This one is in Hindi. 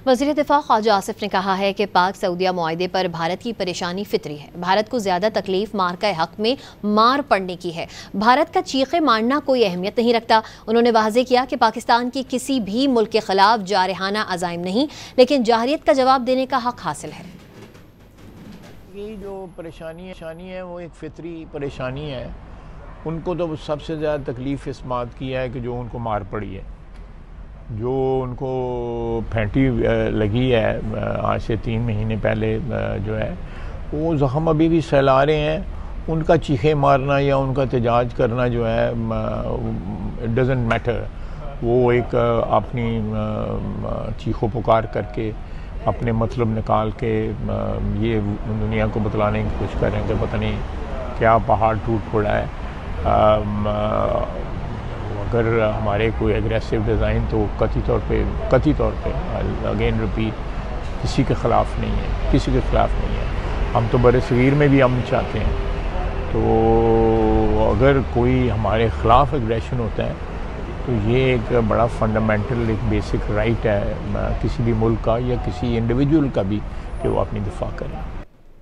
वज़ीर दिफ़ा ख्वाजा आसिफ ने कहा है कि पाक सऊदिया मुआहदे पर भारत की परेशानी फितरी है। भारत को ज़्यादा तकलीफ मार्का हक में मार पड़ने की है। भारत का चीखे मारना कोई अहमियत नहीं रखता। उन्होंने वाज़ेह किया कि पाकिस्तान की किसी भी मुल्क के खिलाफ जारहाना अज़ाइम नहीं, लेकिन जाहिरियत का जवाब देने का हक हासिल है। ये जो परेशानी है वो एक फितरी परेशानी है। उनको तो सबसे ज़्यादा तकलीफ़ इस बात की है कि जो उनको मार पड़ी है, जो उनको फैंटी लगी है आज से 3 महीने पहले जो है वो ज़ख्म अभी भी सहला रहे हैं। उनका चीखे मारना या उनका एहतजाज करना जो है इट डज़न्ट मैटर। वो एक अपनी चीखो पुकार करके अपने मतलब निकाल के ये दुनिया को बतलाने की कोशिश कर रहे हैं कि पता नहीं क्या पहाड़ टूट पड़ा है। अगर हमारे कोई एग्रेसिव डिज़ाइन तो कतई तौर पे अगेन रिपीट किसी के ख़िलाफ़ नहीं है, किसी के ख़िलाफ़ नहीं है। हम तो बरसगीर में भी अमन चाहते हैं। तो अगर कोई हमारे ख़िलाफ़ एग्रेशन होता है तो ये एक बड़ा फंडामेंटल एक बेसिक राइट है किसी भी मुल्क का या किसी इंडिविजुअल का भी कि वो अपनी दिफा करें।